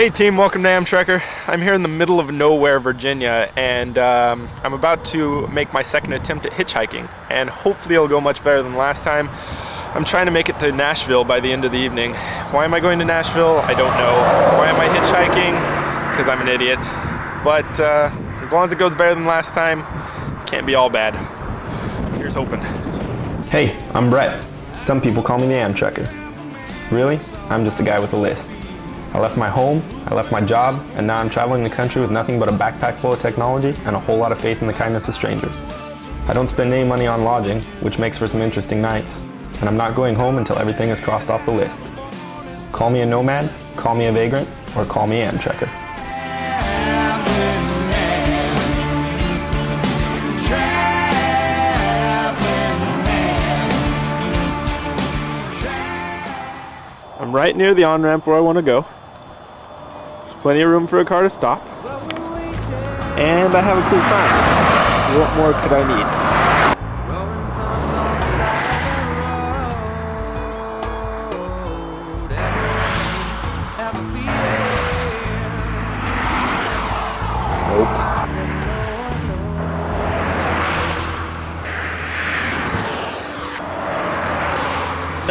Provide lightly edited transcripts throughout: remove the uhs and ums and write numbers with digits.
Hey team, welcome to Amtrekker. I'm here in the middle of nowhere, Virginia, and I'm about to make my second attempt at hitchhiking, and hopefully it'll go much better than last time. I'm trying to make it to Nashville by the end of the evening. Why am I going to Nashville? I don't know. Why am I hitchhiking? Because I'm an idiot. But as long as it goes better than last time, it can't be all bad. Here's hoping. Hey, I'm Brett. Some people call me the Amtrekker. Really? I'm just a guy with a list. I left my home, I left my job, and now I'm traveling the country with nothing but a backpack full of technology and a whole lot of faith in the kindness of strangers. I don't spend any money on lodging, which makes for some interesting nights, and I'm not going home until everything is crossed off the list. Call me a nomad, call me a vagrant, or call me Amtrekker. I'm right near the on-ramp where I want to go. There's plenty of room for a car to stop. And I have a cool sign. What more could I need?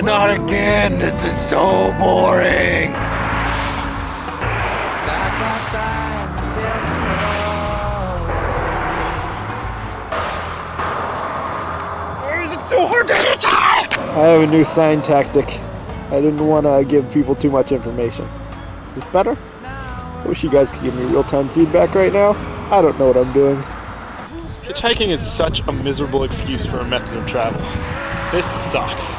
Not again, this is so boring. Why is it so hard to hit? I have a new sign tactic. I didn't want to give people too much information. Is this better? I wish you guys could give me real-time feedback right now. I don't know what I'm doing. Hitchhiking is such a miserable excuse for a method of travel. This sucks.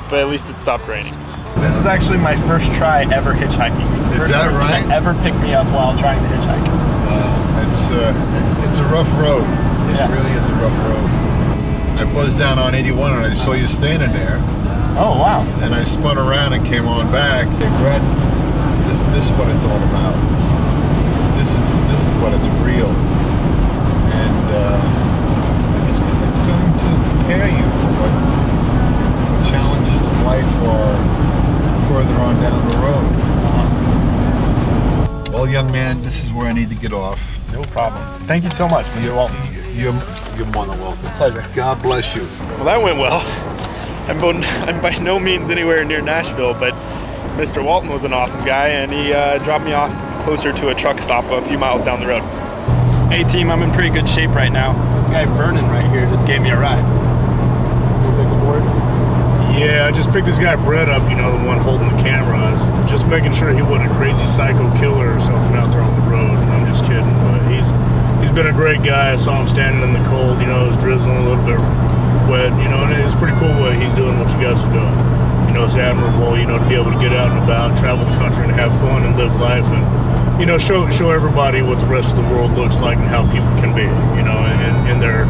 But at least it stopped raining. This is actually my first try ever hitchhiking. Is that right? Ever picked me up while trying to hitchhike. It's a rough road. It really is a rough road. I buzzed down on 81 and I saw you standing there. Oh wow! And I spun around and came on back. Hey Brett, this is what it's all about. This is what it's real, and it's going to prepare you for what challenges of life are further on down the road. Well, young man, this is where I need to get off. No problem. Thank you so much, Mr. Walton. You're more than welcome. Pleasure. God bless you. Well, that went well. I'm by no means anywhere near Nashville, but Mr. Walton was an awesome guy, and he dropped me off closer to a truck stop a few miles down the road. Hey team, I'm in pretty good shape right now. This guy Vernon right here just gave me a ride. He's like the boards. Yeah, I just picked this guy Brett up, the one holding the camera. I was just making sure he wasn't a crazy psycho killer or something out there on the road. I'm just kidding, but he's been a great guy. I saw him standing in the cold, it was drizzling a little bit wet, and it's pretty cool what he's doing, what you guys are doing. It's admirable, to be able to get out and about, travel the country and have fun and live life and, show everybody what the rest of the world looks like and how people can be, in their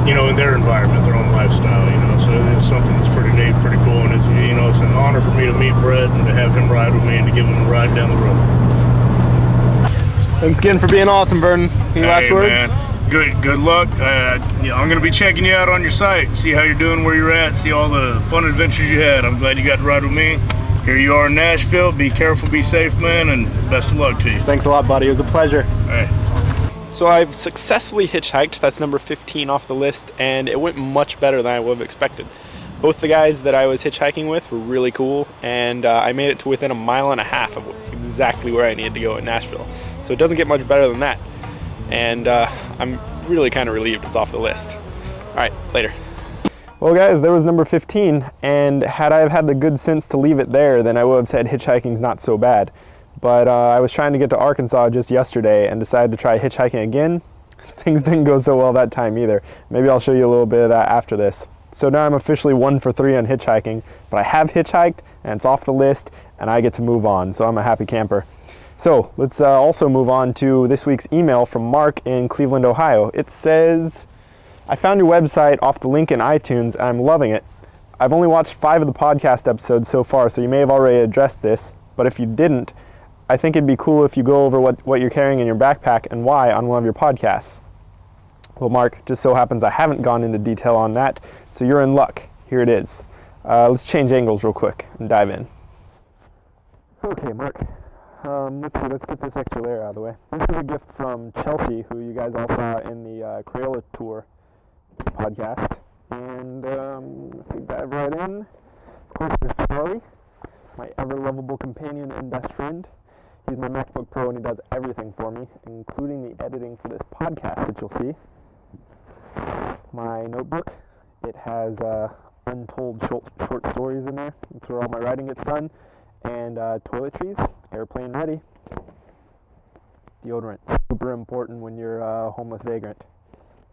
in their environment, their own lifestyle, so it's something that's pretty neat, pretty cool, and it's, it's an honor for me to meet Brett and to have him ride with me and to give him a ride down the road. Thanks again for being awesome, Vernon. Any last words? Man. Good luck. I'm going to be checking you out on your site, see how you're doing, where you're at, see all the fun adventures you had. I'm glad you got to ride with me. Here you are in Nashville. Be careful, be safe, man, and best of luck to you. Thanks a lot, buddy. It was a pleasure. All right. So I've successfully hitchhiked. That's number 15 off the list, and it went much better than I would have expected. Both the guys that I was hitchhiking with were really cool, and I made it to within 1.5 miles of exactly where I needed to go in Nashville. So it doesn't get much better than that. And I'm really kind of relieved it's off the list. All right, later. Well guys, there was number 15, and had I have had the good sense to leave it there, then I would have said hitchhiking's not so bad. But I was trying to get to Arkansas just yesterday and decided to try hitchhiking again. Things didn't go so well that time either. Maybe I'll show you a little bit of that after this. So now I'm officially 1 for 3 on hitchhiking, but I have hitchhiked and it's off the list and I get to move on, so I'm a happy camper. So let's also move on to this week's email from Mark in Cleveland, Ohio. It says, I found your website off the link in iTunes and I'm loving it. I've only watched 5 of the podcast episodes so far, so you may have already addressed this, but if you didn't, I think it'd be cool if you go over what you're carrying in your backpack and why on one of your podcasts. Well, Mark, just so happens I haven't gone into detail on that, so you're in luck. Here it is. Let's change angles real quick and dive in. Okay, Mark. let's get this extra layer out of the way. This is a gift from Chelsea, who you guys all saw in the Crayola Tour podcast. And let's dive right in. Of course, this is Charlie, my ever-lovable companion and best friend. He's my MacBook Pro, and he does everything for me, including the editing for this podcast that you'll see. My notebook, it has untold short stories in there. That's where all my writing gets done. And toiletries, airplane ready. Deodorant, super important when you're a homeless vagrant.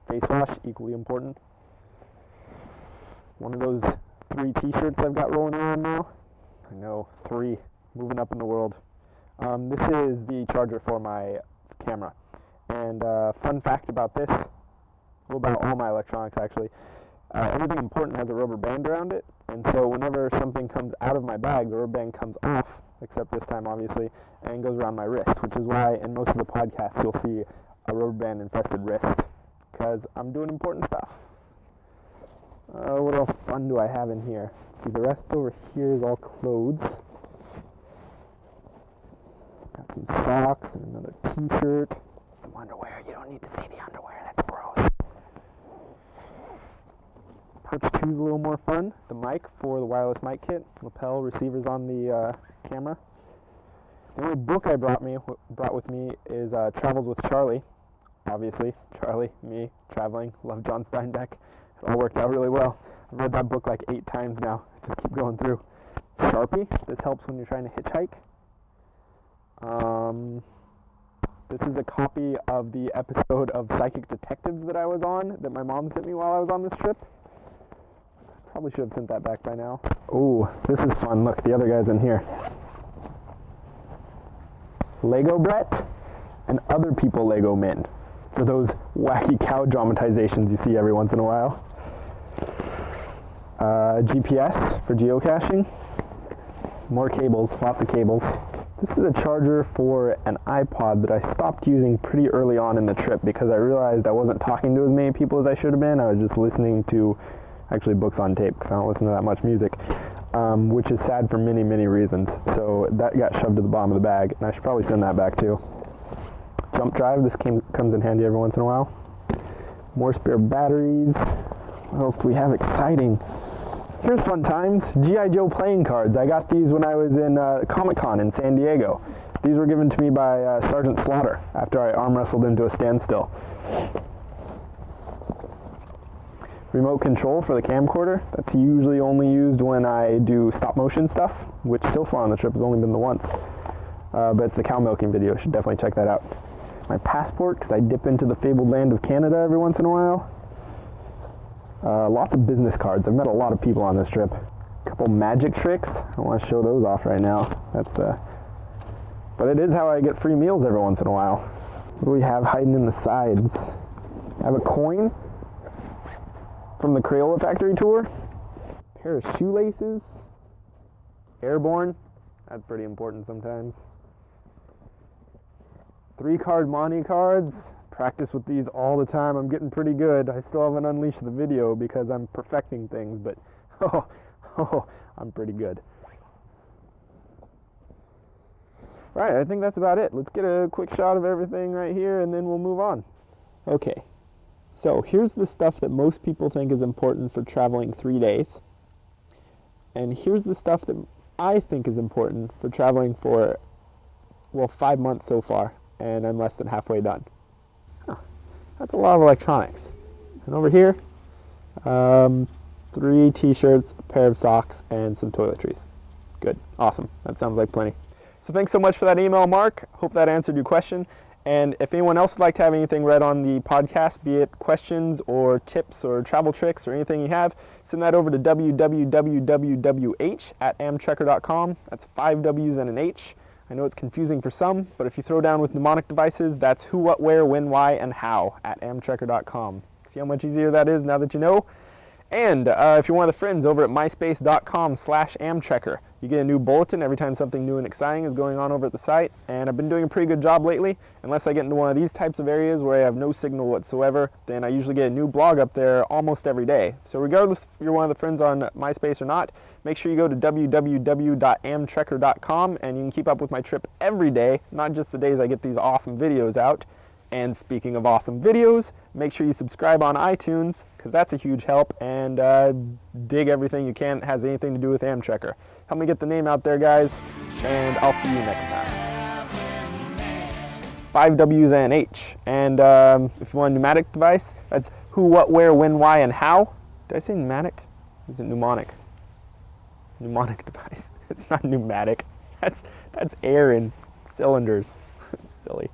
Face wash, equally important. One of those 3 t-shirts I've got rolling around now. I know, 3, moving up in the world. This is the charger for my camera. And fun fact about this, well, about all my electronics actually, everything important has a rubber band around it, and so whenever something comes out of my bag, the rubber band comes off, except this time obviously, and goes around my wrist, which is why in most of the podcasts you'll see a rubber band infested wrist, because I'm doing important stuff. What else fun do I have in here? See, the rest over here is all clothes. Got some socks and another t-shirt, some underwear. You don't need to see the underwear, that's gross. Pouch 2 is a little more fun. The mic for the wireless mic kit, lapel receivers on the camera. The only book I brought with me is Travels with Charlie. Obviously, Charlie, me, traveling, love John Steinbeck. It all worked out really well. I've read that book like 8 times now. Just keep going through. Sharpie, this helps when you're trying to hitchhike. This is a copy of the episode of Psychic Detectives that I was on, that my mom sent me while I was on this trip. Probably should have sent that back by now. Oh, this is fun. Look, the other guy's in here. Lego Brett and Other People Lego Men, for those wacky cow dramatizations you see every once in a while. GPS for geocaching. More cables, lots of cables. This is a charger for an iPod that I stopped using pretty early on in the trip because I realized I wasn't talking to as many people as I should have been. I was just listening to, actually, books on tape because I don't listen to that much music, which is sad for many, many reasons. So that got shoved to the bottom of the bag, and I should probably send that back too. Jump drive, this comes in handy every once in a while. More spare batteries. What else do we have exciting? Here's fun times. G.I. Joe playing cards. I got these when I was in Comic-Con in San Diego. These were given to me by Sergeant Slaughter after I arm wrestled him to a standstill. Remote control for the camcorder. That's usually only used when I do stop motion stuff, which so far on the trip has only been the once. But it's the cow milking video. Should definitely check that out. My passport, because I dip into the fabled land of Canada every once in a while. Lots of business cards. I've met a lot of people on this trip. A couple magic tricks. I don't want to show those off right now. But it is how I get free meals every once in a while. What do we have hiding in the sides? I have a coin from the Crayola factory tour. A pair of shoelaces. Airborne. That's pretty important sometimes. 3-card Monte cards. Practice with these all the time. I'm getting pretty good. I still haven't unleashed the video because I'm perfecting things, but I'm pretty good. Right, I think that's about it. Let's get a quick shot of everything right here and then we'll move on. Okay, so here's the stuff that most people think is important for traveling 3 days. And here's the stuff that I think is important for traveling for, well, 5 months so far, and I'm less than halfway done. That's a lot of electronics. And over here, 3 t-shirts, a pair of socks, and some toiletries. Good. Awesome. That sounds like plenty. So thanks so much for that email, Mark. Hope that answered your question. And if anyone else would like to have anything read on the podcast, be it questions or tips or travel tricks or anything you have, send that over to www.amtrekker.com. That's 5 W's and an H. I know it's confusing for some, but if you throw down with mnemonic devices, that's who, what, where, when, why, and how at amtrekker.com. See how much easier that is now that you know? And if you're one of the friends over at myspace.com/Amtrekker, You get a new bulletin every time something new and exciting is going on over at the site, and I've been doing a pretty good job lately. Unless I get into one of these types of areas where I have no signal whatsoever, then I usually get a new blog up there almost every day. So regardless if you're one of the friends on MySpace or not, make sure you go to www.amtrekker.com and you can keep up with my trip every day, not just the days I get these awesome videos out. And speaking of awesome videos, make sure you subscribe on iTunes, because that's a huge help, and dig everything you can that has anything to do with Amtrekker. Help me get the name out there, guys, and I'll see you next time. 5 W's and an H. And if you want a pneumatic device, that's who, what, where, when, why, and how. Did I say pneumatic? Or is it mnemonic? Mnemonic device. It's not pneumatic. That's air in cylinders. Silly.